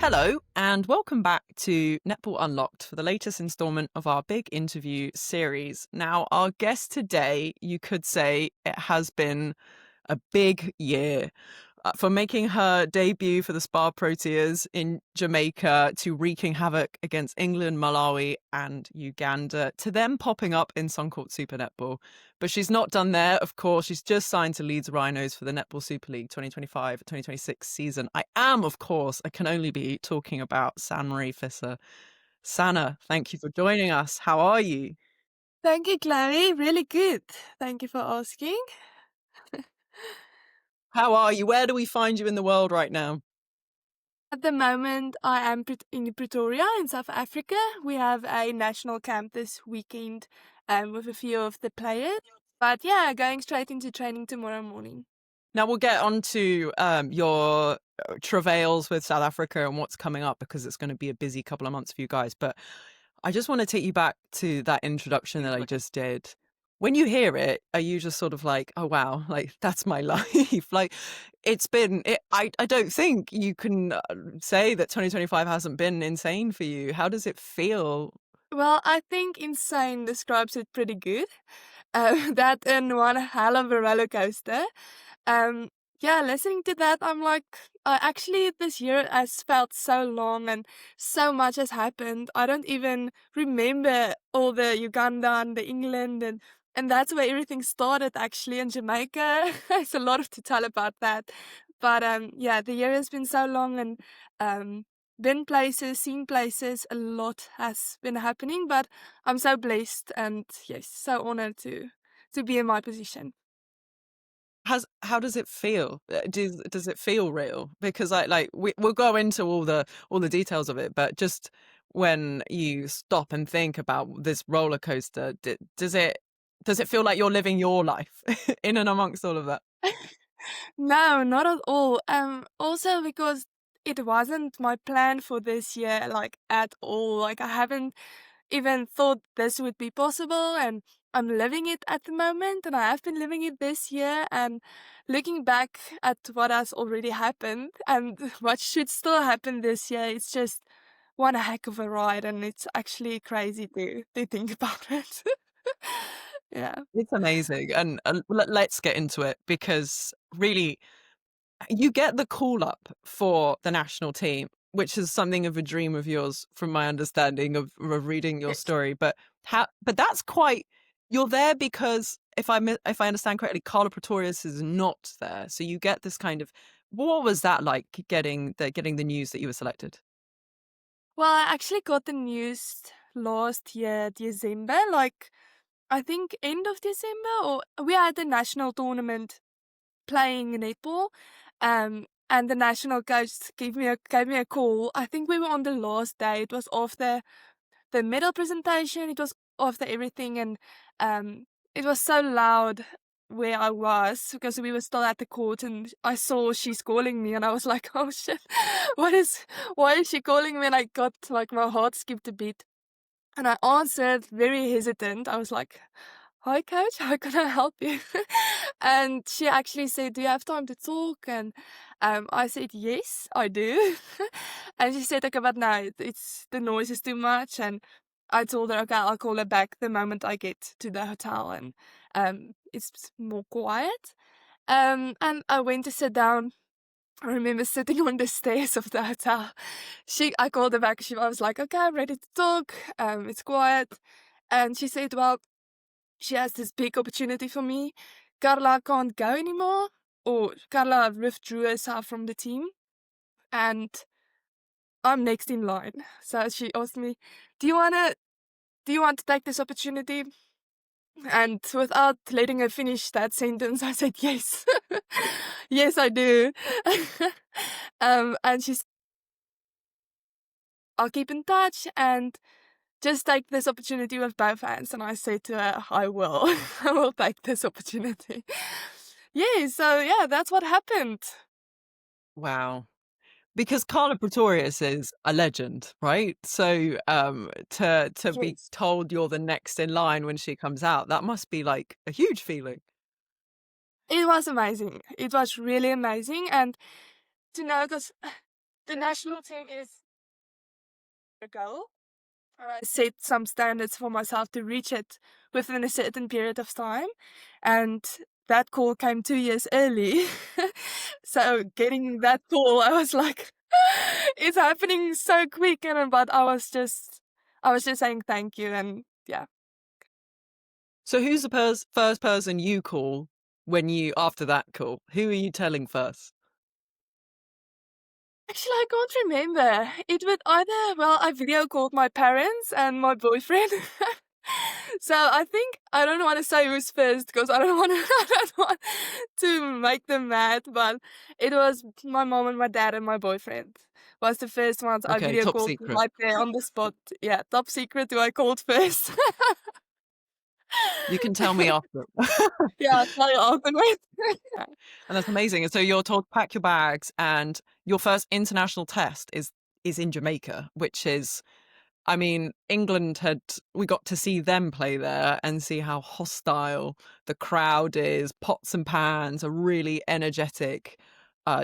Hello, and welcome back to Netball Unlocked for the latest installment of our big interview series. Now, our guest today, you could say it has been a big year. From making her debut for the SPAR Proteas in Jamaica to wreaking havoc against England, Malawi, and Uganda, to them popping up in Suncourt Super Netball. But she's not done there, of course. She's just signed to Leeds Rhinos for the Netball Super League 2025-2026 season. I can only be talking about Sanmarie Visser. Sana, thank you for joining us. How are you? Thank you, Chloe. Really good. Thank you for asking. How are you? Where do we find you in the world right now? At the moment, I am in Pretoria in South Africa. We have a national camp this weekend with a few of the players. But yeah, going straight into training tomorrow morning. Now we'll get on to your travails with South Africa and what's coming up because it's going to be a busy couple of months for you guys. But I just want to take you back to that introduction that I just did. When you hear it, are you just sort of like, oh, wow, like that's my life? Like I don't think you can say that 2025 hasn't been insane for you. How does it feel? Well, I think insane describes it pretty good. That and one hell of a roller coaster. Um, yeah, listening to that, I'm like, actually, this year has felt so long and so much has happened. I don't even remember all the Uganda and the England, and that's where everything started, actually, in Jamaica. There's a lot to tell about that. But yeah, the year has been so long and been places, seen places, a lot has been happening, but I'm so blessed and yes, so honored to be in my position. How does it feel? Does it feel real? Because we'll go into all the details of it, but just when you stop and think about this roller coaster, does it feel like you're living your life in and amongst all of that? No, not at all. Also because it wasn't my plan for this year, like at all. Like I haven't even thought this would be possible, and I'm living it at the moment, and I have been living it this year. And looking back at what has already happened and what should still happen this year, it's just one heck of a ride, and it's actually crazy to think about it. Yeah. It's amazing, and let's get into it because really you get the call up for the national team, which is something of a dream of yours, from my understanding of reading your Yes. story. But that's quite. You're there because if I understand correctly, Carla Pretorius is not there, so you get this kind of. What was that like getting the news that you were selected? Well, I actually got the news last year, December, like I think end of December, or we had a national tournament playing netball. And the national coach gave me a call. I think we were on the last day. It was after the medal presentation. It was after everything, and it was so loud where I was because we were still at the court, and I saw she's calling me, and I was like, "Oh shit, why is she calling me?" And I got like my heart skipped a beat, and I answered very hesitant. I was like, "Hi, coach. How can I help you?" And she actually said, "Do you have time to talk?" And I said, "Yes, I do." And she said, "Okay, but no, it's the noise is too much." And I told her, "Okay, I'll call her back the moment I get to the hotel and it's more quiet." And I went to sit down. I remember sitting on the stairs of the hotel. I called her back. I was like, "Okay, I'm ready to talk. It's quiet." And she said, "Well, she has this big opportunity for me. Carla can't go anymore, or Carla withdrew herself from the team, and I'm next in line." So she asked me, do you want to take this opportunity?" And without letting her finish that sentence, I said, "Yes." "Yes, I do." And she's, "I'll keep in touch and just take this opportunity with both hands." And I said to her, "I will. I will take this opportunity." Yeah, so yeah, that's what happened. Wow. Because Carla Pretorius is a legend, right? So to be Yes. told you're the next in line when she comes out, that must be like a huge feeling. It was amazing. It was really amazing. And to know, because the national team is a goal. I set some standards for myself to reach it within a certain period of time, and that call came 2 years early. So getting that call, I was like, it's happening so quick, but I was just saying thank you, and yeah. So who's the first person you call after that call? Who are you telling first? Actually, I can't remember. It would either, well, I video called my parents and my boyfriend. So I don't want to say who's first because I don't want to, I don't want to make them mad, but it was my mom and my dad and my boyfriend was the first ones I Okay, video top called secret. right there on the spot. Yeah, top secret who I called first. You can tell me after. Yeah, I'll tell you afterwards. And that's amazing. And so you're told pack your bags, and your first international test is in Jamaica, which is, I mean, we got to see them play there and see how hostile the crowd is, pots and pans, a really energetic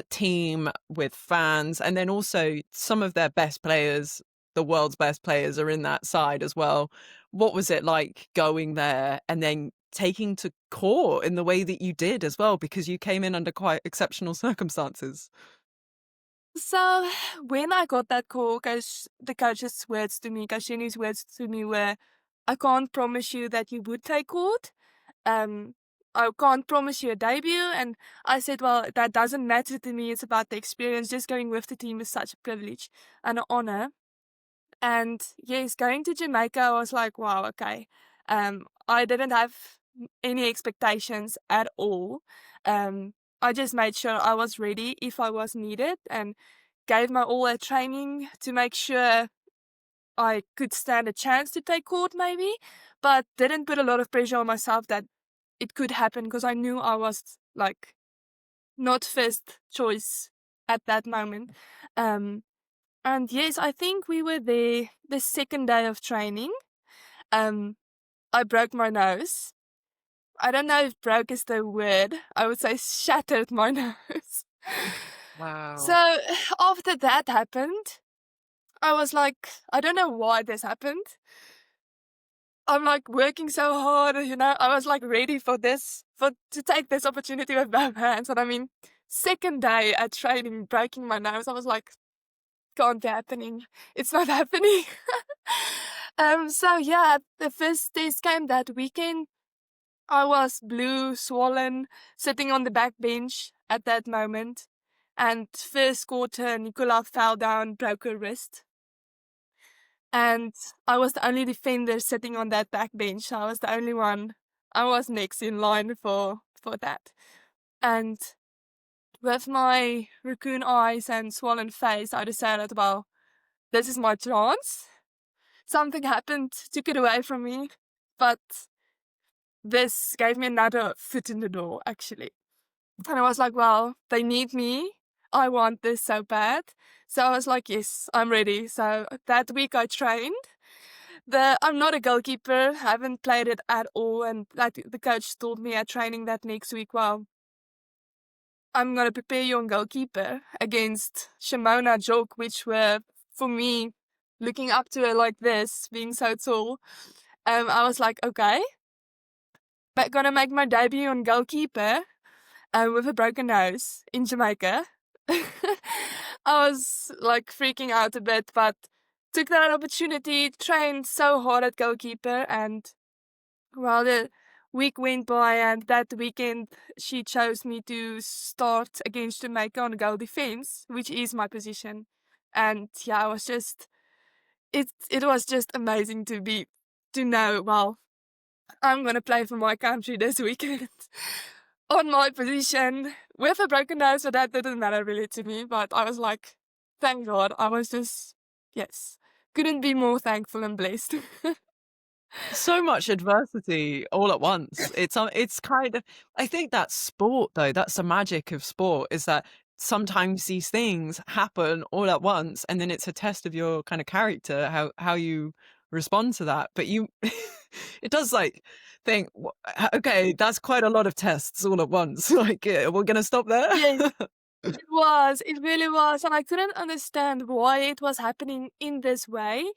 team with fans. And then also some of their best players, the world's best players, are in that side as well. What was it like going there and then taking to court in the way that you did as well? Because you came in under quite exceptional circumstances. So when I got that call, the coach's words to me, Kashini's words to me were, I can't promise you that you would take court. I can't promise you a debut. And I said, well, that doesn't matter to me. It's about the experience. Just going with the team is such a privilege and an honor. And yes, going to Jamaica, I was like, wow, okay. I didn't have any expectations at all. I just made sure I was ready if I was needed and gave my all at training to make sure I could stand a chance to take court maybe, but didn't put a lot of pressure on myself that it could happen because I knew I was like not first choice at that moment. And yes, I think we were there the second day of training. I broke my nose. I don't know if broke is the word. I would say shattered my nose. Wow. So after that happened, I was like, I don't know why this happened. I'm like working so hard, I was like ready for to take this opportunity with both hands. And I mean, second day at training, breaking my nose, I was like, can't be happening. It's not happening. So yeah, the first test came that weekend. I was blue, swollen, sitting on the back bench at that moment. And first quarter, Nicola fell down, broke her wrist. And I was the only defender sitting on that back bench. I was the only one. I was next in line for that. And with my raccoon eyes and swollen face, I decided, well, this is my chance. Something happened, took it away from me, but this gave me another foot in the door, actually. And I was like, well, they need me. I want this so bad. So I was like, yes, I'm ready. So that week I trained. I'm not a goalkeeper, haven't played it at all. And the coach told me at training that next week, well, I'm going to prepare you on goalkeeper against Shimona Jock, which were, for me, looking up to her like this, being so tall. I was like, okay, but gonna make my debut on goalkeeper with a broken nose in Jamaica. I was like freaking out a bit, but took that opportunity, trained so hard at goalkeeper, and well, the week went by, and that weekend she chose me to start against Jamaica on goal defense, which is my position. And yeah, it was just amazing to know, well, I'm gonna play for my country this weekend on my position with a broken nose, but that didn't matter really to me. But I was like, thank God. I was just, yes, couldn't be more thankful and blessed. So much adversity all at once. It's kind of, I think that's sport though. That's the magic of sport, is that sometimes these things happen all at once, and then it's a test of your kind of character, how you respond to that. But it does like think, okay, that's quite a lot of tests all at once. Like, we're gonna stop there. Yes. It really was, and I couldn't understand why it was happening in this way.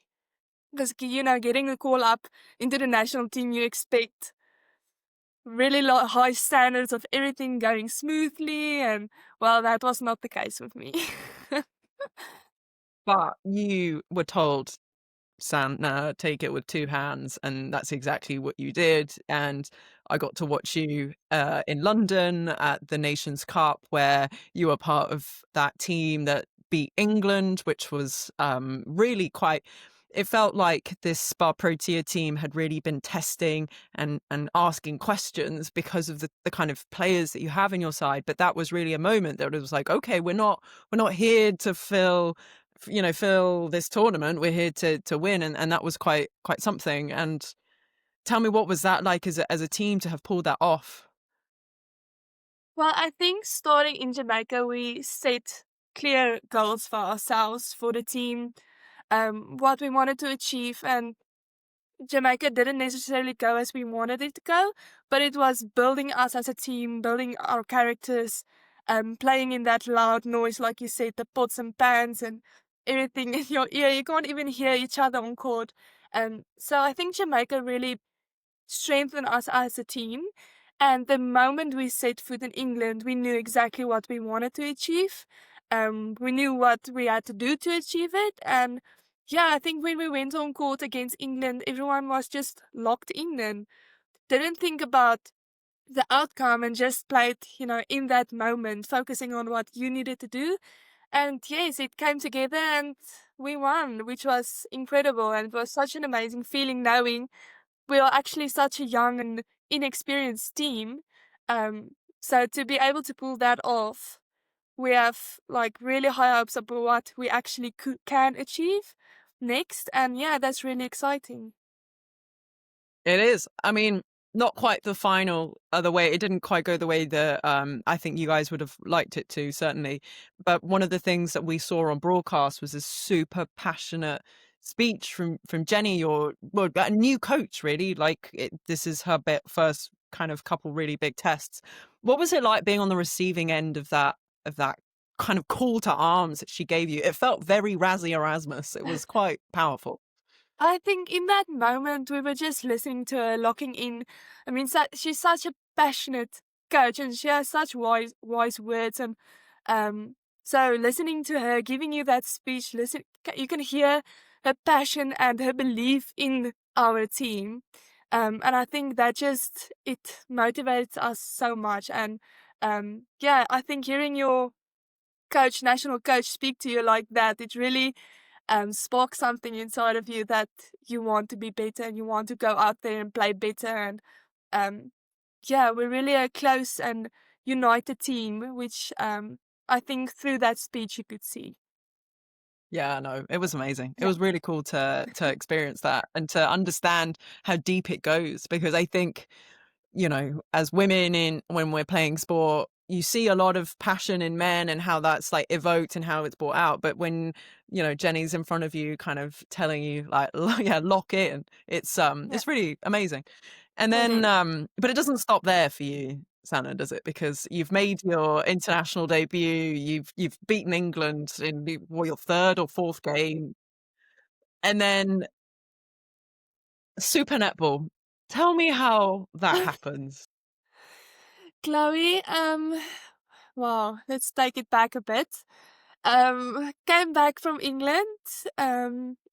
Because, getting a call up into the national team, you expect really high standards of everything going smoothly, and well, that was not the case with me. But you were told, Santa, take it with two hands, and that's exactly what you did. And I got to watch you in London at the Nations Cup, where you were part of that team that beat England, which was really quite. It felt like this SPAR Protea team had really been testing and asking questions because of the kind of players that you have in your side. But that was really a moment that it was like, okay, we're not here to fill this tournament. We're here to win, and that was quite something. And tell me, what was that like as a team to have pulled that off? Well, I think starting in Jamaica, we set clear goals for ourselves, for the team, what we wanted to achieve, and Jamaica didn't necessarily go as we wanted it to go, but it was building us as a team, building our characters, playing in that loud noise, like you said, the pots and pans and everything in your ear. You can't even hear each other on court. So I think Jamaica really strengthened us as a team. And the moment we set foot in England, we knew exactly what we wanted to achieve. We knew what we had to do to achieve it. And yeah, I think when we went on court against England, everyone was just locked in and didn't think about the outcome and just played, in that moment, focusing on what you needed to do. And yes, it came together and we won, which was incredible. And it was such an amazing feeling knowing we are actually such a young and inexperienced team. Um, so to be able to pull that off, we have like really high hopes about what we actually can achieve next. And yeah, that's really exciting. It is. I mean, not quite the final the way it didn't quite go the way that I think you guys would have liked it to, certainly. But one of the things that we saw on broadcast was a super passionate speech from Jenny, your well, a new coach, really. Like this is her first kind of couple really big tests. What was it like being on the receiving end of that kind of call to arms that she gave you? It felt very Razzie Erasmus. It was quite powerful. I think in that moment we were just listening to her, locking in. I mean, she's such a passionate coach, and she has such wise words. And so listening to her, giving you that speech, you can hear her passion and her belief in our team. And I think that just it motivates us so much. And yeah, I think hearing your national coach, speak to you like that, it really spark something inside of you that you want to be better and you want to go out there and play better. And um, yeah, we're really a close and united team, which I think through that speech you could see. Yeah, no, it was amazing. It Yeah. was really cool to experience that and to understand how deep it goes because I think, as women when we're playing sport, you see a lot of passion in men and how that's like evoked and how it's brought out. But when, Jenny's in front of you kind of telling you like, yeah, lock in, Yeah. it's really amazing. And It then, is. but it doesn't stop there for you, Santa, does it? Because you've made your international debut, you've beaten England in your third or fourth game, and then Super Netball. Tell me how that happens. Chloe, wow, let's take it back a bit. Came back from England,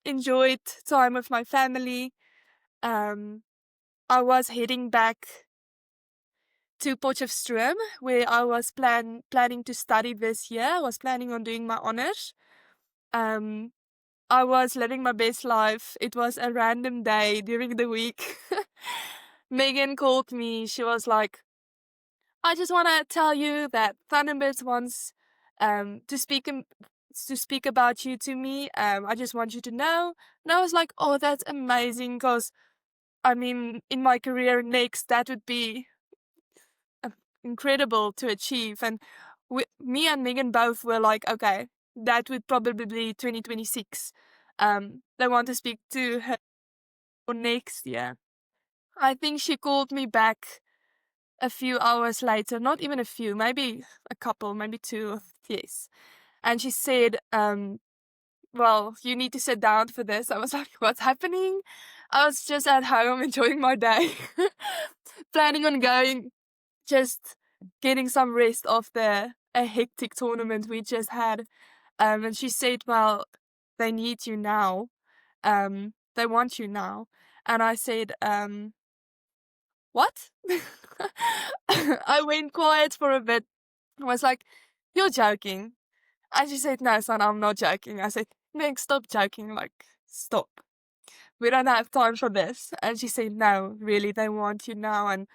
enjoyed time with my family. Um, I was heading back to Potchefstroom, where I was planning to study this year. I was planning on doing my honors. Um, I was living my best life. It was a random day during the week. Megan called me. She was like, "I just want to tell you that Thunderbirds wants to speak about you to me. I just want you to know." And I was like, "Oh, that's amazing!" Because I mean, in my career next, that would be uh, incredible to achieve. And me and Megan both were like, okay, that would probably be 2026. They want to speak to her for next year. I think she called me back a few hours later, not even a few, maybe a couple, maybe two, yes. And she said, well, you need to sit down for this. I was like, what's happening? I was just at home enjoying my day, planning on going, just getting some rest after a hectic tournament we just had. And she said, well, they need you now. They want you now. And I said, what? I went quiet for a bit. I was like, you're joking. And she said, no, son, I'm not joking. I said, Meg, stop joking. Like, stop. We don't have time for this. And she said, no, really, they want you now. And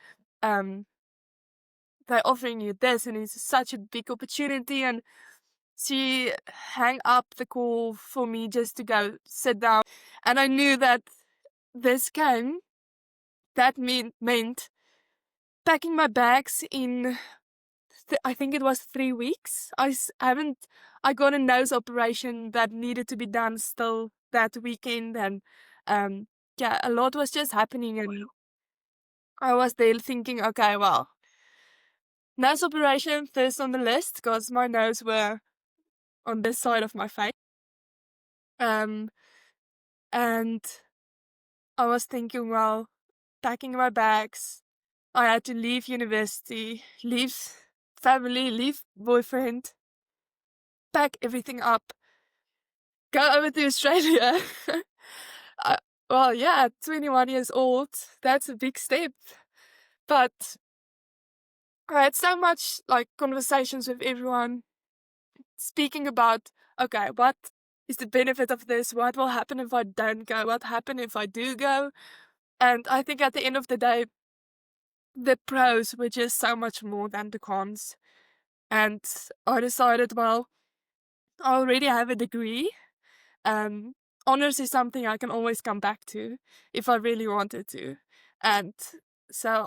they're offering you this. And it's such a big opportunity. And she hung up the call for me just to go sit down. And I knew that this game, that meant packing my bags in, I think it was 3 weeks. I got a nose operation that needed to be done still that weekend. And yeah, a lot was just happening. And I was there thinking, okay, well, nose operation first on the list because my nose were on this side of my face. And I was thinking, well, packing my bags. I had to leave university, leave family, leave boyfriend, pack everything up, go over to Australia. Well, yeah, 21 years old, that's a big step. But I had so much like conversations with everyone, speaking about, okay, what is the benefit of this? What will happen if I don't go? What happen if I do go? And I think at the end of the day, the pros were just so much more than the cons. And I decided, well, I already have a degree. Honors is something I can always come back to if I really wanted to. And so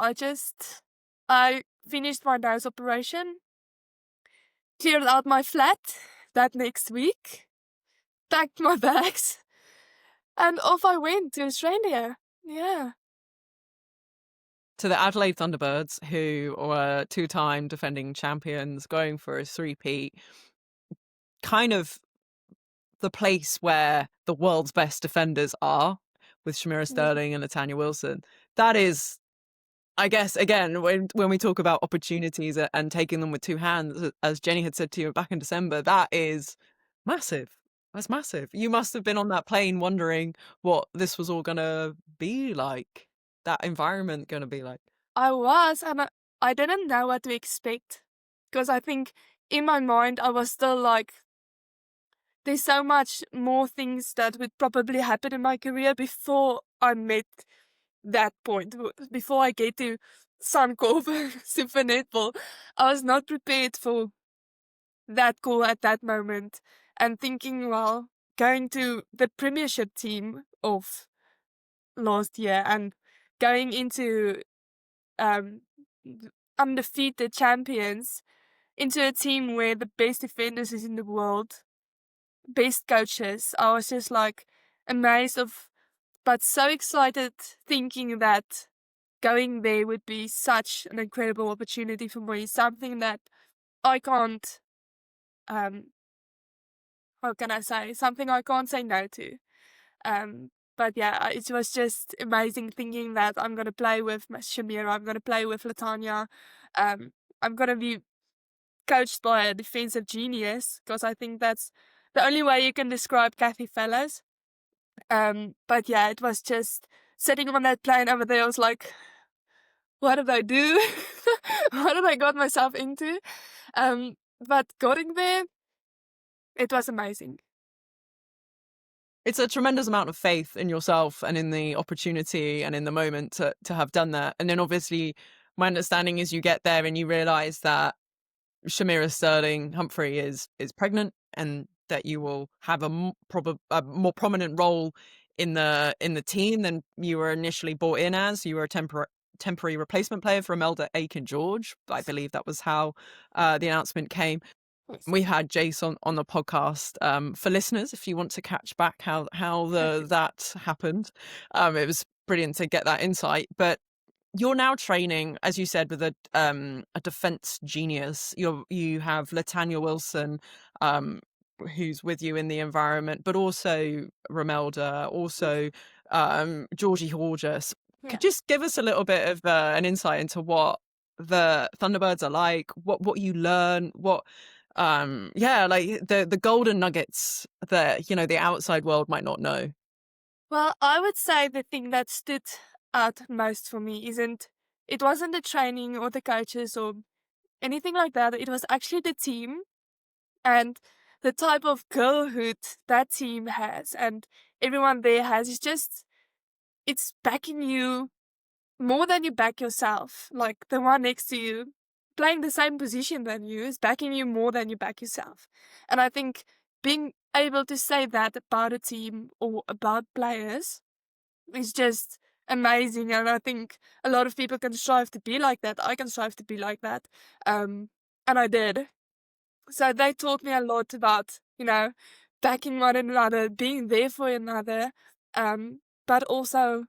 I finished my nose operation, cleared out my flat that next week, packed my bags, and off I went to Australia. Yeah. To the Adelaide Thunderbirds, who were two-time defending champions, going for a three-peat, kind of the place where the world's best defenders are, with Shamira Sterling and Latanya Wilson. That is, I guess, again, when we talk about opportunities and taking them with two hands, as Jenny had said to you back in December, that is massive. That's massive. You must have been on that plane wondering what this was all going to be like, that environment going to be like. I was, and I didn't know what to expect. Because I think in my mind, I was still like, there's so much more things that would probably happen in my career before I met that point, before I get to Suncorp Super Netball. I was not prepared for that call at that moment, and thinking, well, going to the premiership team of last year and going into undefeated champions, into a team where the best defenders is in the world, best coaches. I was just like amazed but so excited, thinking that going there would be such an incredible opportunity for me, something that I can't, how can I say, something I can't say no to. But yeah, it was just amazing thinking that I'm going to play with Shamira, I'm going to play with Latanya, I'm going to be coached by a defensive genius, because I think that's the only way you can describe Kathy Fellows. But yeah, it was just sitting on that plane over there. I was like, what did I do? What did I got myself into? But getting there, it was amazing. It's a tremendous amount of faith in yourself and in the opportunity and in the moment to have done that. And then obviously my understanding is you get there and you realise that Shamira Sterling Humphrey is pregnant, and that you will have a more prominent role in the team than you were initially brought in as. You were a temporary replacement player for Imelda Aiken-George. I believe that was how the announcement came. We had Jason on the podcast. For listeners, if you want to catch back how that happened, it was brilliant to get that insight. But you're now training, as you said, with a defense genius. You have Latanya Wilson, um, who's with you in the environment, but also Romelda, also Georgie Horges. Yeah. Could you just give us a little bit of an insight into what the Thunderbirds are like, what you learn, what yeah, like the golden nuggets that, you know, the outside world might not know. Well, I would say the thing that stood out most for me it wasn't the training or the coaches or anything like that. It was actually the team and the type of girlhood that team has and everyone there has. It's backing you more than you back yourself. Like the one next to you, playing the same position than you, is backing you more than you back yourself. And I think being able to say that about a team or about players is just amazing. And I think a lot of people can strive to be like that. I can strive to be like that. And I did. So they taught me a lot about, backing one another, being there for another, but also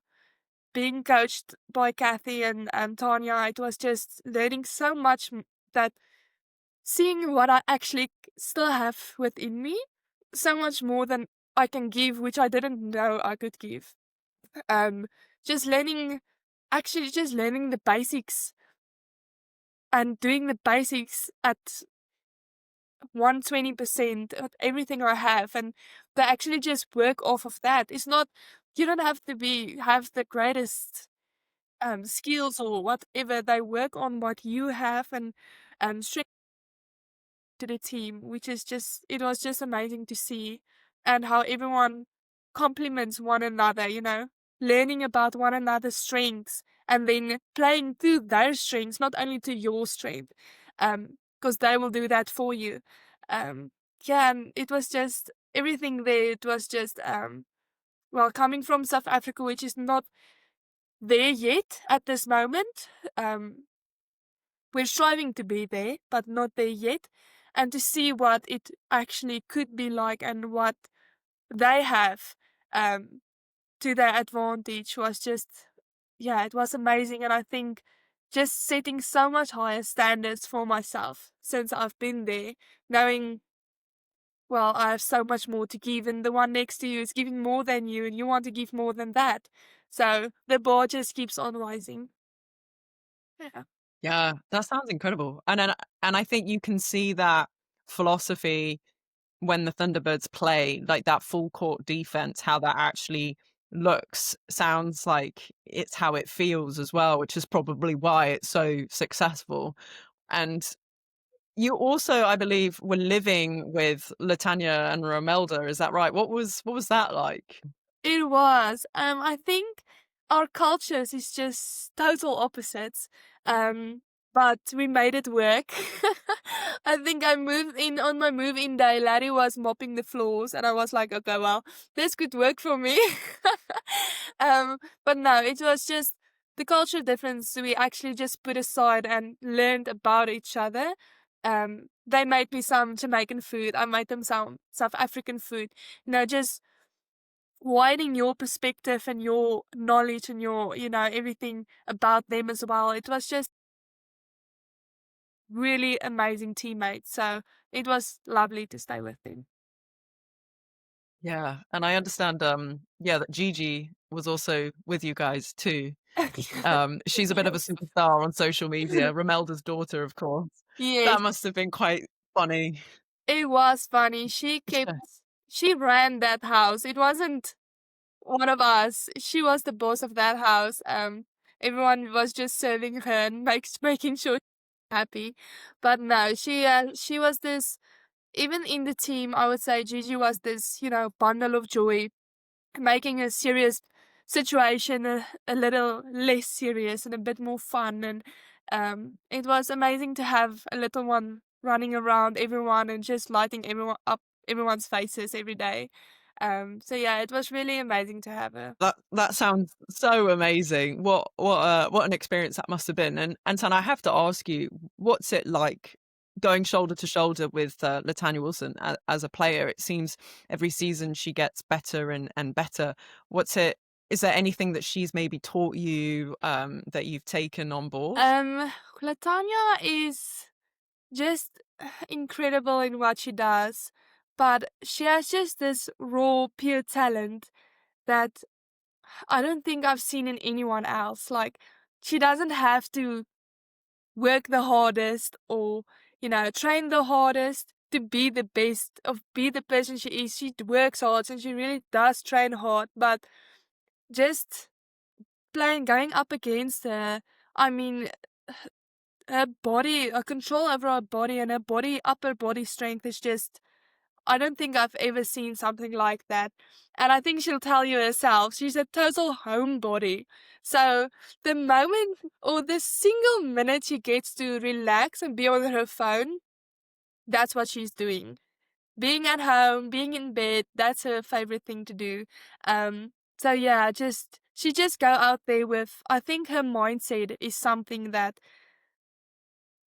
being coached by Kathy and Tanya. It was just learning so much that seeing what I actually still have within me, so much more than I can give, which I didn't know I could give. Um, just learning, actually, just learning the basics and doing the basics at 120% of everything I have, and they actually just work off of that. It's not, you don't have to have the greatest skills or whatever. They work on what you have and strength to the team, which is just, it was just amazing to see, and how everyone complements one another, learning about one another's strengths and then playing to their strengths, not only to your strength, because they will do that for you. Yeah, and it was just everything there. It was just, well, coming from South Africa, which is not there yet at this moment. We're striving to be there, but not there yet. And to see what it actually could be like and what they have to their advantage was just, yeah, it was amazing. And I think just setting so much higher standards for myself since I've been there, knowing, well, I have so much more to give, and the one next to you is giving more than you, and you want to give more than that. So the bar just keeps on rising. Yeah. Yeah, that sounds incredible. And I think you can see that philosophy when the Thunderbirds play, like that full court defense, how that actually looks, sounds like it's how it feels as well, which is probably why it's so successful. And you also, I believe, were living with Latanya and Romelda, is that right? What was that like? It was. I think our cultures is just total opposites. Um, but we made it work. I think I moved in on my move-in day. Larry was mopping the floors, and I was like, okay, well, this could work for me. But no, it was just the culture difference. We actually just put aside and learned about each other. They made me some Jamaican food. I made them some South African food. Just widening your perspective and your knowledge and your, everything about them as well. It was just really amazing teammates. So it was lovely to stay with them. Yeah, and I understand, yeah, that Gigi was also with you guys too. She's a bit of a Yes. superstar on social media, Romelda's daughter, of course. Yes, That must have been quite funny. it was funny. Yes. She ran that house. It wasn't one of us. She was the boss of that house. Everyone was just serving her and making sure she's happy. But no, she was this, even in the team, I would say Gigi was this, bundle of joy, making a serious situation a little less serious and a bit more fun. And it was amazing to have a little one running around everyone and just lighting everyone's faces every day. So yeah, it was really amazing to have her. That sounds so amazing. What an experience that must have been. And Tan, I have to ask you, what's it like going shoulder to shoulder with Latanya Wilson as a player? It seems every season she gets better and better. What's it is there anything that she's maybe taught you that you've taken on board? Latanya is just incredible in what she does, but she has just this raw, pure talent that I don't think I've seen in anyone else. Like, she doesn't have to work the hardest or, train the hardest to be the best of be the person she is. She works hard and she really does train hard, but just going up against her, I mean, her body, her control over her body and her upper body strength is just, I don't think I've ever seen something like that. And I think she'll tell you herself, she's a total homebody. So the moment or the single minute she gets to relax and be on her phone, that's what she's doing. Being at home, being in bed, that's her favorite thing to do. So yeah, she just go out there with, I think her mindset is something that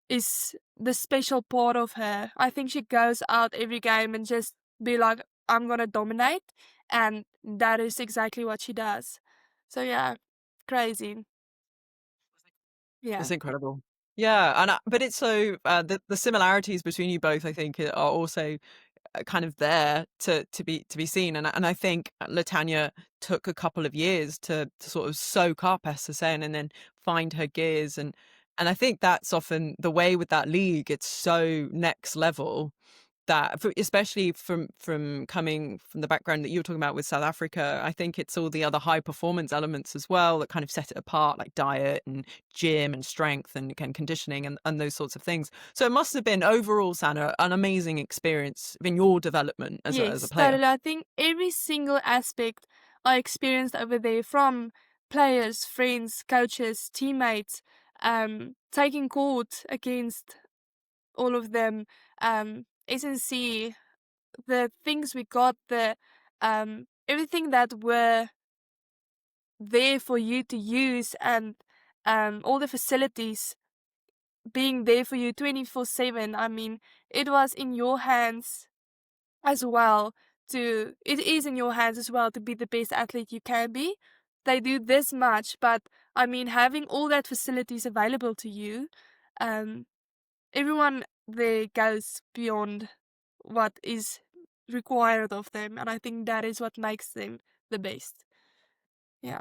is the special part of her. I think she goes out every game and just be like, I'm gonna dominate, and that is exactly what she does. So yeah, crazy. Yeah. It's incredible. Yeah, and but it's so the similarities between you both, I think, are also kind of there to be seen, and I think Latanya took a couple of years to sort of soak up SSN and then find her gears, and I think that's often the way with that league. It's so next level that especially from coming from the background that you were talking about with South Africa, I think it's all the other high performance elements as well that kind of set it apart, like diet and gym and strength and conditioning and those sorts of things. So it must have been overall, Sana, an amazing experience in your development as a Yes, player. totally. I think every single aspect I experienced over there, from players, friends, coaches, teammates, taking court against all of them, SNC, the things we got, the everything that were there for you to use, and all the facilities being there for you 24/7. I mean, it was in your hands as well it is in your hands as well to be the best athlete you can be. They do this much, but I mean, having all that facilities available to you, um, everyone there goes beyond what is required of them, and I think that is what makes them the best. Yeah.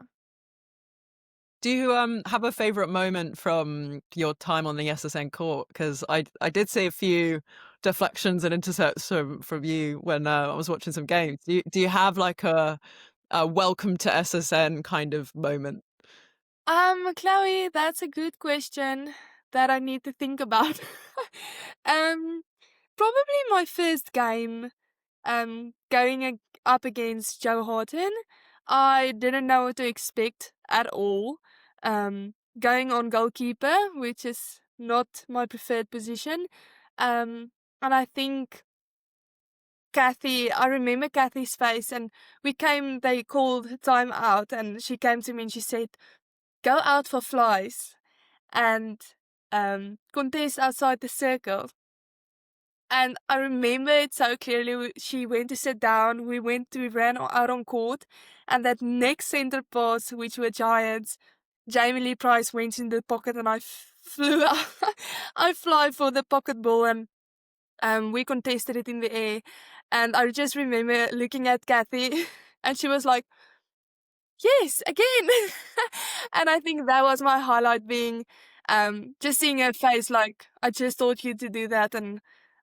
Do you have a favorite moment from your time on the SSN court? Because I did see a few deflections and intercepts from you when I was watching some games. Do you have like a welcome to SSN kind of moment? Chloe, that's a good question that I need to think about. um, Probably my first game, up against Joe Horton. I didn't know what to expect at all. Going on goalkeeper, which is not my preferred position. And I think I remember Kathy's face, and they called time out, and she came to me and she said, go out for flies and contest outside the circle. And I remember it so clearly. She went to sit down, we ran out on court, and that next centre pass, which were giants, Jamie Lee Price went in the pocket, and I flew out. I fly for the pocket ball, and we contested it in the air. And I just remember looking at Kathy, and she was like, yes, again. And I think that was my highlight, being just seeing her face like, I just taught you to do that, and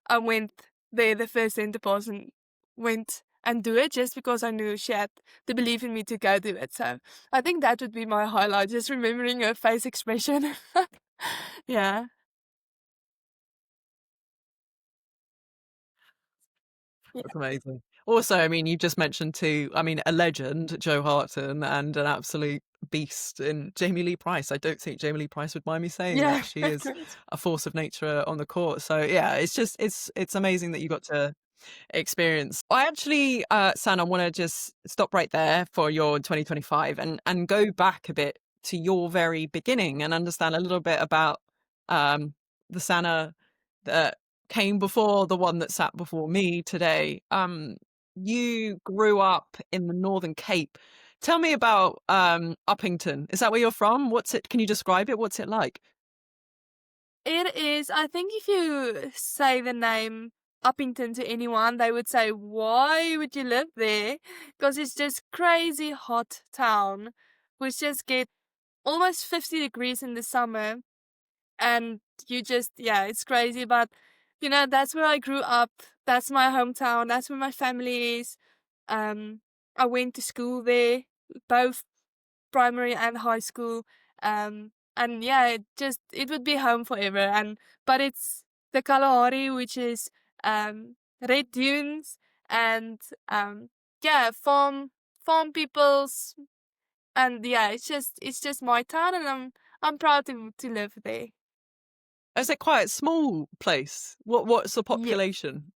I went there the first centre pass and went and do it just because I knew she had the belief in me to go do it. So I think that would be my highlight, just remembering her face expression. Yeah. Yeah. That's amazing. Also, I mean, you just mentioned a legend, Joe Harton, and an absolute beast in Jamie Lee Price. I don't think Jamie Lee Price would mind me saying Yeah. that she is a force of nature on the court. So yeah, it's amazing that you got to experience. I actually, San, I want to just stop right there for your 2025 and go back a bit to your very beginning and understand a little bit about the Sana that came before the one that sat before me today. You grew up in the Northern Cape. Tell me about Uppington. Is that where you're from? What's it? Can you describe it? What's it like? It is, I think if you say the name Uppington to anyone, they would say, why would you live there? Because it's just crazy hot town. We just get almost 50 degrees in the summer. And you just, yeah, it's crazy. But, that's where I grew up. That's my hometown. That's where my family is. I went to school there, both primary and high school. And yeah, it would be home forever. But it's the Kalahari, which is red dunes and yeah, farm peoples, and yeah, it's just my town, and I'm proud to live there. Is it quite a small place? What's the Yeah. population?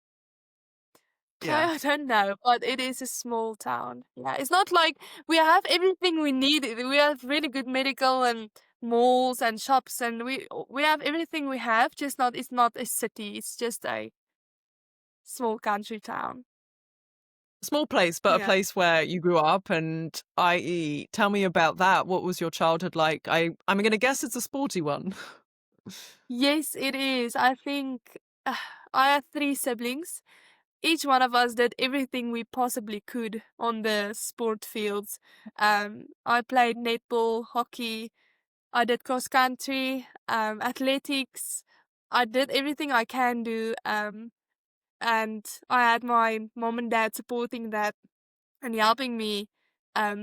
Okay, Yeah. I don't know, but it is a small town. Yeah, it's not like we have everything we need. We have really good medical and malls and shops, and we have everything we have. Just not it's not a city. It's just a small country town. Small place, but a Yeah. place where you grew up, and i.e., tell me about that. What was your childhood like? I'm going to guess it's a sporty one. Yes, it is. I think I have three siblings. Each one of us did everything we possibly could on the sport fields. I played netball, hockey. I did cross country, athletics. I did everything I can do, and I had my mom and dad supporting that and helping me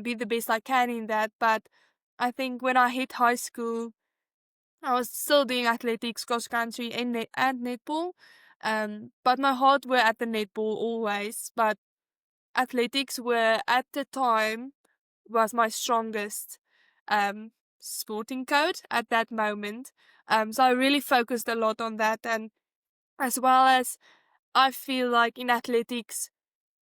be the best I can in that. But I think when I hit high school, I was still doing athletics, cross country, and netball. But my heart were at the netball always. But athletics were at the time was my strongest um, sporting code at that moment. So I really focused a lot on that, and as well as I feel like in athletics,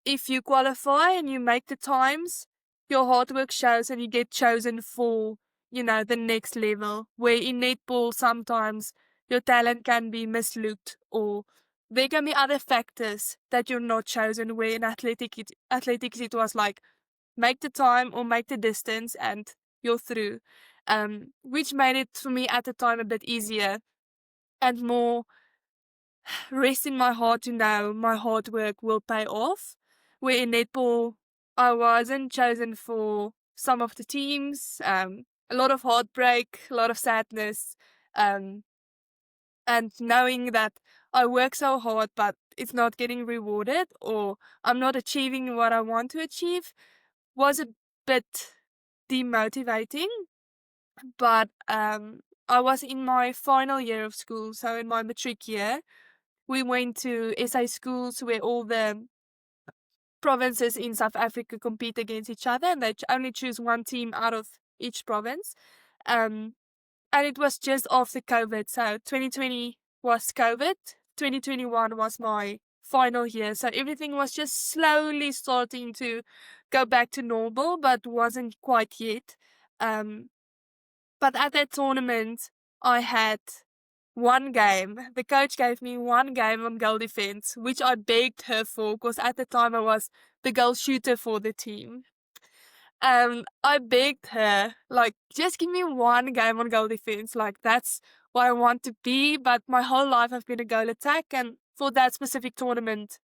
if you qualify and you make the times, your hard work shows and you get chosen for, the next level. Where in netball, sometimes your talent can be mislooked, or there can be other factors that you're not chosen. Where in athletics, it was like make the time or make the distance and you're through. Which made it for me at the time a bit easier and more rest in my heart to know my hard work will pay off. Where in netball, I wasn't chosen for some of the teams. A lot of heartbreak, a lot of sadness, um, and knowing that I work so hard, but it's not getting rewarded, or I'm not achieving what I want to achieve, was a bit demotivating. But I was in my final year of school, so in my matric year, we went to SA schools where all the provinces in South Africa compete against each other, and they only choose one team out of each province. Um, and it was just after COVID, so 2020 was COVID, 2021 was my final year, so everything was just slowly starting to go back to normal, but wasn't quite yet. Um, but at that tournament, I had one game. The coach gave me one game on goal defense, which I begged her for because at the time I was the goal shooter for the team. I begged her, like, just give me one game on goal defense. Like, that's what I want to be. But my whole life I've been a goal attack. And for that specific tournament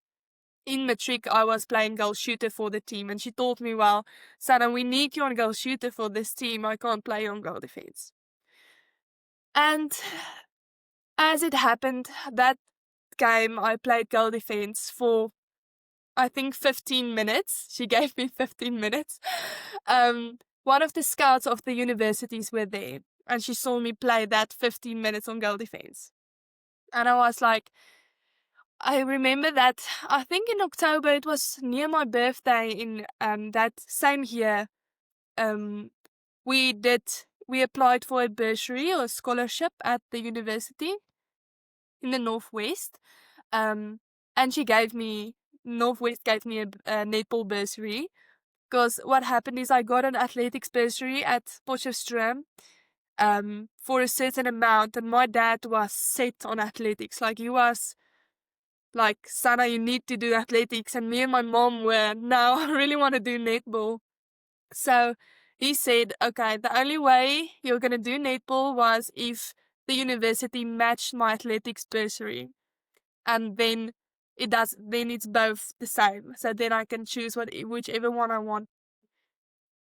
in matric, I was playing goal shooter for the team. And she told me, well, Sana, we need you on goal shooter for this team. I can't play on goal defense. And as it happened, that game I played goal defense for I think 15 minutes. She gave me 15 minutes. One of the scouts of the universities were there and she saw me play that 15 minutes on goal defense. And I was like, I remember that I think in October, it was near my birthday in that same year. Um, we applied for a bursary or a scholarship at the university in the Northwest. Um, and Northwest gave me a netball bursary. Because what happened is I got an athletics bursary at Potchefstroom for a certain amount, and my dad was set on athletics. Like, he was like, Sana, you need to do athletics. And me and my mom were, no, I really want to do netball. So he said, okay, the only way you're going to do netball was if the university matched my athletics bursary. And then then it's both the same. So then I can choose whichever one I want.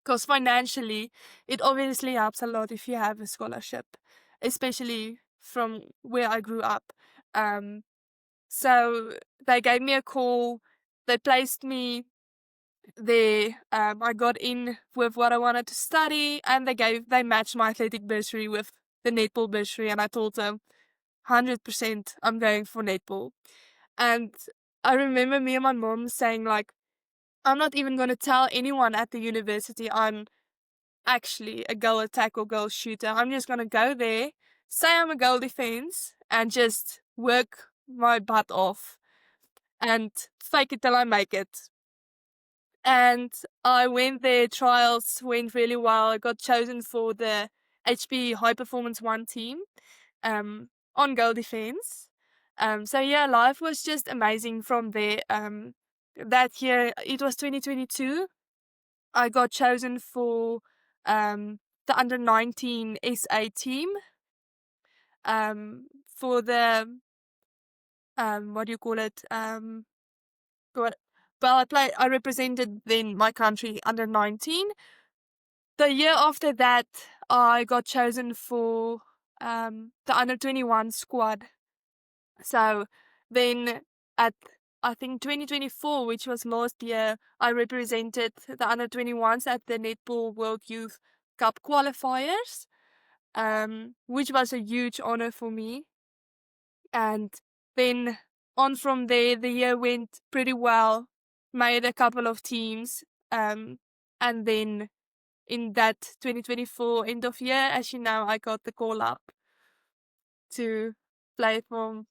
Because financially, it obviously helps a lot if you have a scholarship, especially from where I grew up. Um, so they gave me a call. They placed me there. I got in with what I wanted to study, and they matched my athletic bursary with the netball bursary, and I told them 100% I'm going for netball. And I remember me and my mom saying like, I'm not even going to tell anyone at the university I'm actually a goal attack or goal shooter. I'm just going to go there, say I'm a goal defense, and just work my butt off and fake it till I make it. And I went there, trials went really well. I got chosen for the HP High Performance 1 team on goal defense. So yeah, life was just amazing from there. That year, it was 2022. I got chosen for the under 19 SA team. For the what do you call it? What? Well, I represented then my country under 19. The year after that, I got chosen for the under 21 squad. So then at I think 2024, which was last year, I represented the under 21s at the Netball World Youth Cup qualifiers, which was a huge honor for me. And then on from there, the year went pretty well, made a couple of teams, and then in that 2024 end of year, as you know, I got the call up to play for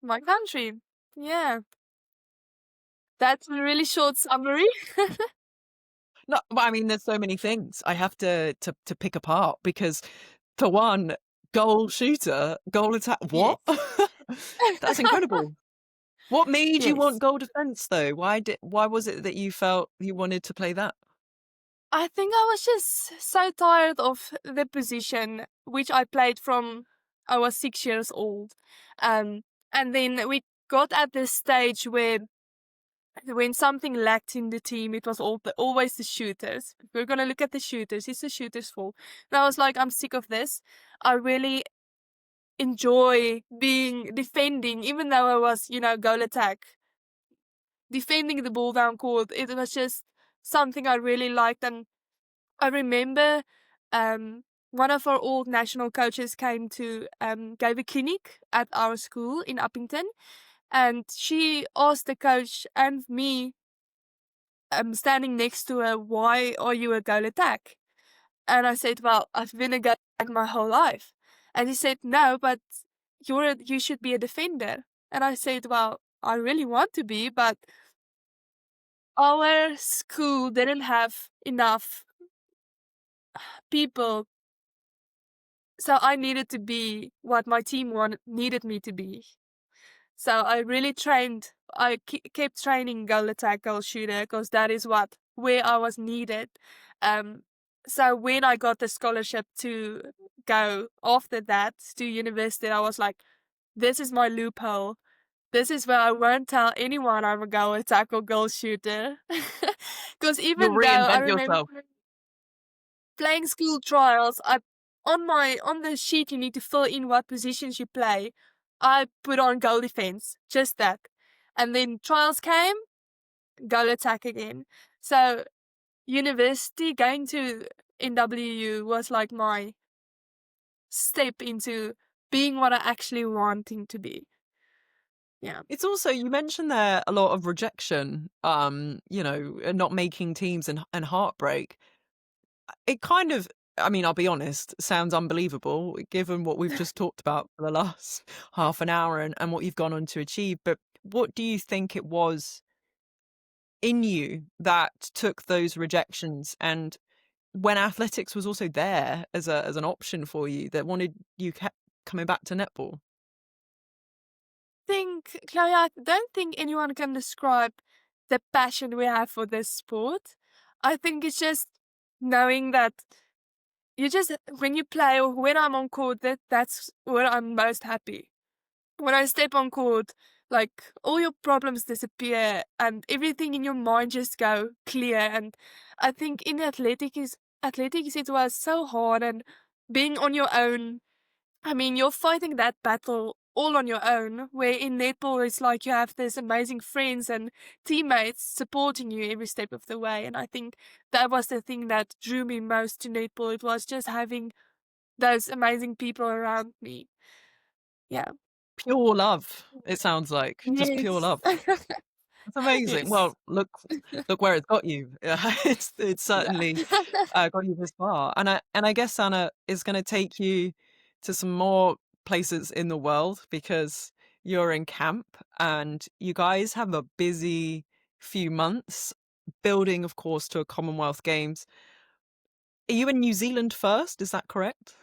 my country. Yeah, that's a really short summary. No, I mean, there's so many things I have to pick apart because, for one, goal shooter, goal attack. Yes. What? That's incredible. What made you want Yes. goal defense though? Why was it that you felt you wanted to play that? I think I was just so tired of the position which I played from I was 6 years old. And then we got at this stage where when something lacked in the team, it was always the shooters. If we're going to look at the shooters, it's the shooters' fault. And I was like, I'm sick of this. I really enjoy defending, even though I was, goal attack. Defending the ball down court, it was just something I really liked. And I remember one of our old national coaches came to gave a clinic at our school in Upington, and she asked the coach and me, standing next to her, why are you a goal attack? And I said, well, I've been a goal attack my whole life. And he said, no, but you should be a defender. And I said, well, I really want to be, but our school didn't have enough people. So I needed to be what my team needed me to be. So I really trained. I kept training goal attack, goal shooter, because that is where I was needed. So when I got the scholarship to go after that to university, I was like, this is my loophole. This is where I won't tell anyone I'm a goal attack or goal shooter. Because You'll even though I reinvent remember yourself. playing school trials, on the sheet you need to fill in what positions you play. I put on goal defense, just that. And then trials came, goal attack again. So university, going to NWU was like my step into being what I actually wanting to be. Yeah. It's also, you mentioned there a lot of rejection, and not making teams and heartbreak. It kind of, I mean, I'll be honest, sounds unbelievable given what we've just talked about for the last half an hour and what you've gone on to achieve. But what do you think it was in you that took those rejections, and when athletics was also there as an option for you, that wanted you kept coming back to netball? Chloe, I don't think anyone can describe the passion we have for this sport. I think it's just knowing that you just when you play or when I'm on court, that's where I'm most happy. When I step on court, like all your problems disappear and everything in your mind just go clear. And I think in athletics it was so hard and being on your own. I mean, you're fighting that battle all on your own, where in netball it's like you have this amazing friends and teammates supporting you every step of the way. And I think that was the thing that drew me most to netball. It was just having those amazing people around me. Yeah. Pure love, it sounds like. Just pure Yes. love. That's amazing. Yes. Well, look where it's got you. It's Yeah. certainly got you this far. And I guess Anna is going to take you to some more places in the world because you're in camp and you guys have a busy few months building, of course, to a Commonwealth Games. Are you in New Zealand first? Is that correct?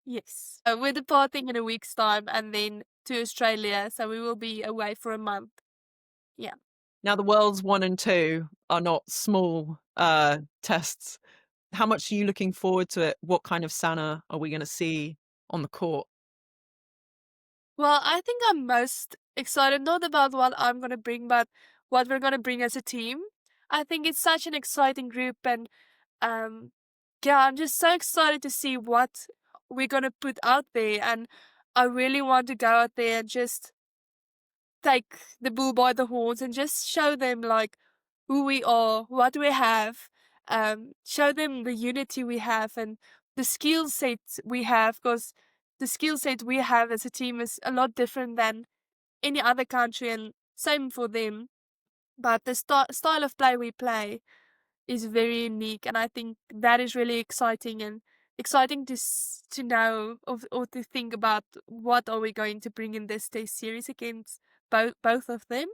Yes. We're departing in a week's time and then to Australia, so we will be away for a month. Yeah. Now, the Worlds 1 and 2 are not small tests. How much are you looking forward to it? What kind of Sana are we going to see on the court? Well, I think I'm most excited not about what I'm going to bring, but what we're going to bring as a team. I think it's such an exciting group, and um, yeah, I'm just so excited to see what we're going to put out there. And I really want to go out there and just take the bull by the horns and just show them like who we are, what we have, show them the unity we have and the skill set we have, because the skill set we have as a team is a lot different than any other country, and same for them. But the style of play we play is very unique, and I think that is really exciting and exciting to know or to think about what are we going to bring in this test series against both of them.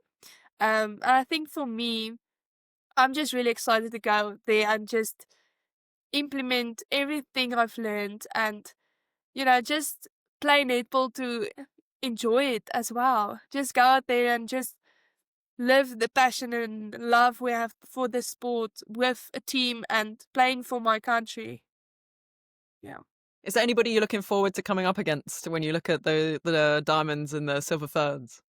And I think for me, I'm just really excited to go there and just implement everything I've learned and, just play netball to enjoy it as well. Just go out there and just live the passion and love we have for the sport with a team and playing for my country. Yeah. Is there anybody you're looking forward to coming up against when you look at the diamonds and the silver ferns?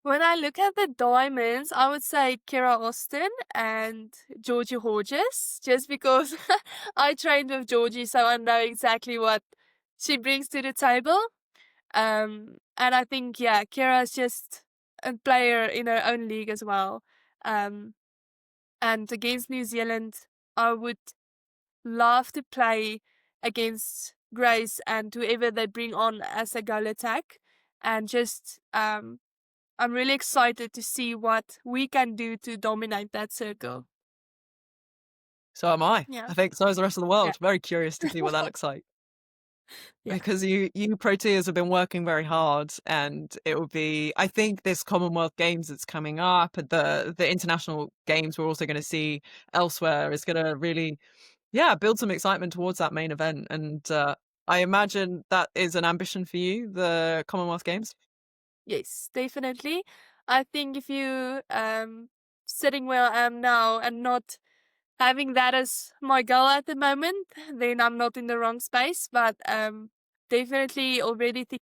When I look at the diamonds, I would say Kira Austin and Georgie Hodges, just because I trained with Georgie, so I know exactly what she brings to the table. And I think, yeah, Kira is just a player in her own league as well. Um, and against New Zealand, I would love to play against Grace and whoever they bring on as a goal attack, and just I'm really excited to see what we can do to dominate that circle. So am I. Yeah. I think so is the rest of the Yeah. world. Very curious to see what that looks like. Yeah. Because you Proteas have been working very hard, and it will be. I think this Commonwealth Games that's coming up, and the international games we're also going to see elsewhere is going to really, yeah, build some excitement towards that main event. And I imagine that is an ambition for you, the Commonwealth Games. Yes, definitely. I think if you sitting where I am now and not having that as my goal at the moment, then I'm not in the wrong space. But definitely already think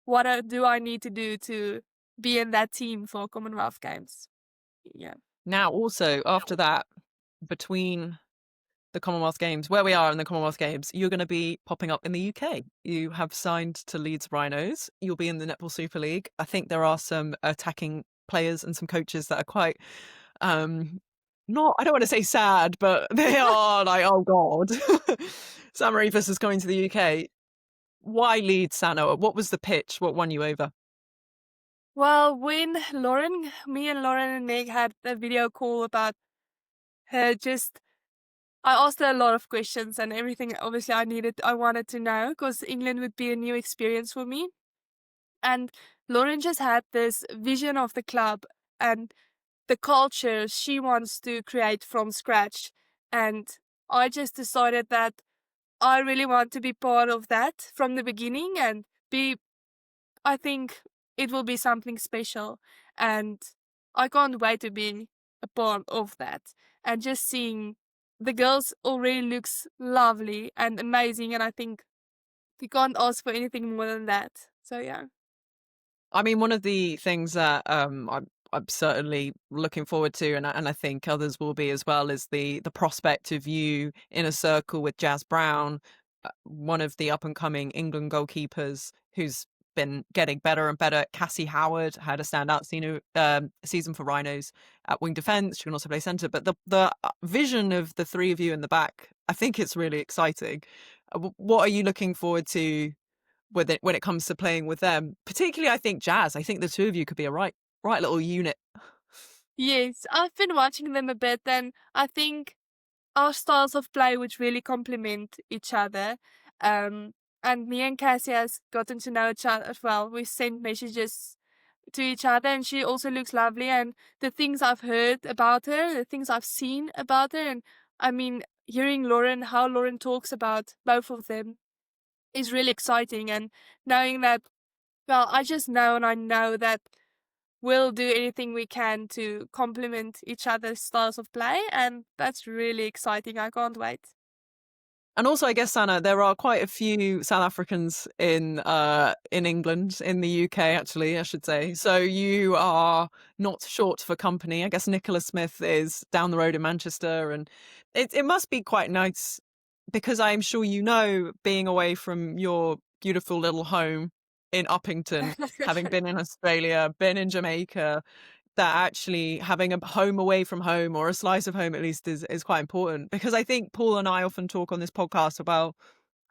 what do I need to do to be in that team for Commonwealth Games. Yeah. Now, also after that, between the Commonwealth Games, where we are in the Commonwealth Games, you're going to be popping up in the UK. You have signed to Leeds Rhinos. You'll be in the Netball Super League. I think there are some attacking players and some coaches that are quite, not, I don't want to say sad, but they are like, oh God. Sanmarie Visser is coming to the UK. Why Leeds, Sano? What was the pitch? What won you over? Well, when me and Lauren and Meg had a video call about her, I asked her a lot of questions and everything. Obviously, I wanted to know because England would be a new experience for me. And Lauren just had this vision of the club and the culture she wants to create from scratch. And I just decided that I really want to be part of that from the beginning and I think it will be something special. And I can't wait to be a part of that. And just seeing the girls already looks lovely and amazing, and I think we can't ask for anything more than that. So yeah. I mean, one of the things that I'm certainly looking forward to, and I think others will be as well, is the prospect of you in a circle with Jazz Brown, one of the up and coming England goalkeepers who's been getting better and better. Cassie Howard had a standout season for Rhinos at wing defence. She can also play centre. But the vision of the three of you in the back, I think it's really exciting. What are you looking forward to with it when it comes to playing with them? Particularly, I think Jazz. I think the two of you could be a right little unit. Yes, I've been watching them a bit, and I think our styles of play would really complement each other. Um, and me and Cassie has gotten to know each other as well. We sent messages to each other, and she also looks lovely. And the things I've heard about her, the things I've seen about her, and I mean, hearing how Lauren talks about both of them is really exciting. And knowing that, well, I just know and I know that we'll do anything we can to complement each other's styles of play, and that's really exciting. I can't wait. And also, I guess, Sana, there are quite a few South Africans in England, in the UK, actually, I should say. So you are not short for company. I guess Nicola Smith is down the road in Manchester, and it must be quite nice because I'm sure you know, being away from your beautiful little home in Upington, having been in Australia, been in Jamaica, that actually having a home away from home, or a slice of home at least, is quite important. Because I think Paul and I often talk on this podcast about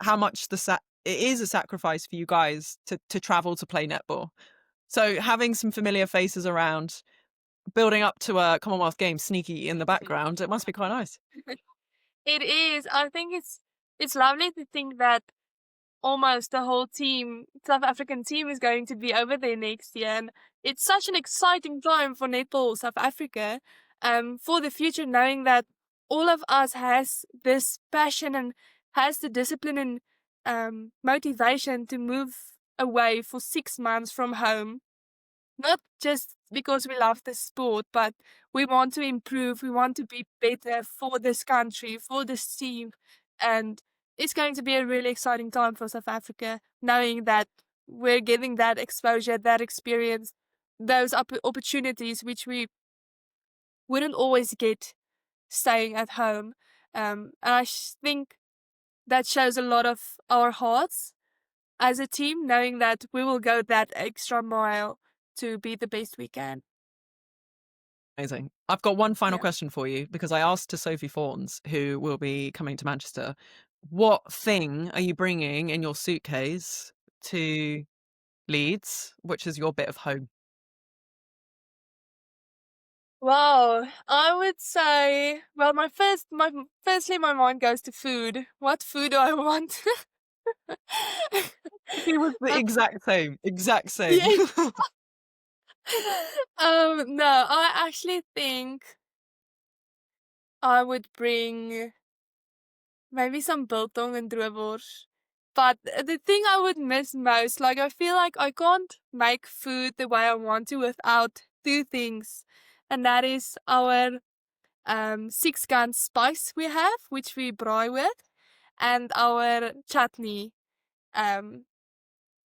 how much it is a sacrifice for you guys to travel to play netball. So having some familiar faces around, building up to a Commonwealth Games sneaky in the background, it must be quite nice. It is. I think it's lovely to think that almost the whole team, South African team, is going to be over there next year, and it's such an exciting time for netball South Africa, for the future, knowing that all of us has this passion and has the discipline and motivation to move away for 6 months from home, not just because we love the sport, but we want to improve, we want to be better for this country, for this team. And it's going to be a really exciting time for South Africa, knowing that we're getting that exposure, that experience, those opportunities which we wouldn't always get staying at home. And I think that shows a lot of our hearts as a team, knowing that we will go that extra mile to be the best we can. Amazing. I've got one final Yeah. question for you, because I asked to Sophie Fawns, who will be coming to Manchester, what thing are you bringing in your suitcase to Leeds, which is your bit of home? Wow, I would say, well, firstly, my mind goes to food. What food do I want? He was the Um, exact same, exact same. yeah. No, I actually think I would bring maybe some biltong and droewors. But the thing I would miss most, like, I feel like I can't make food the way I want to without two things. And that is our 6-gun spice we have, which we braai with, and our chutney. Um,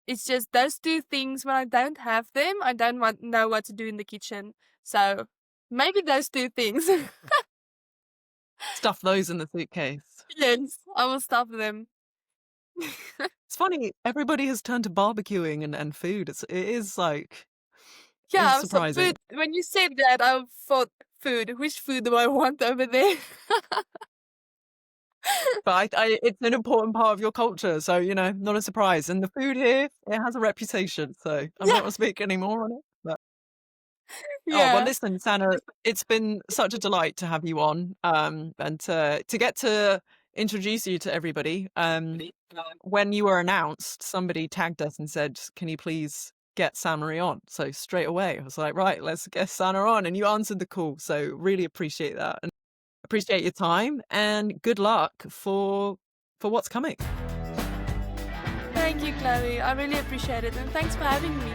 it's just those two things. When I don't have them, I don't know what to do in the kitchen. So maybe those two things. Stuff those in the suitcase. Yes, I will stuff them. It's funny, everybody has turned to barbecuing and food. It is like, it's Yeah, so surprising. food. When you said that, I thought food. Which food do I want over there? But it's an important part of your culture, so, not a surprise. And the food here, it has a reputation, so I'm not Yeah, going to speak any more on it. But, oh, well, yeah. listen, Sana, it's been such a delight to have you on, and to get to introduce you to everybody. When you were announced, somebody tagged us and said, "Can you please get Sanmarie on?" So straight away, I was like, "Right, let's get Sana on." And you answered the call, so really appreciate that, and appreciate your time, and good luck for what's coming. Thank you, Chloe. I really appreciate it, and thanks for having me.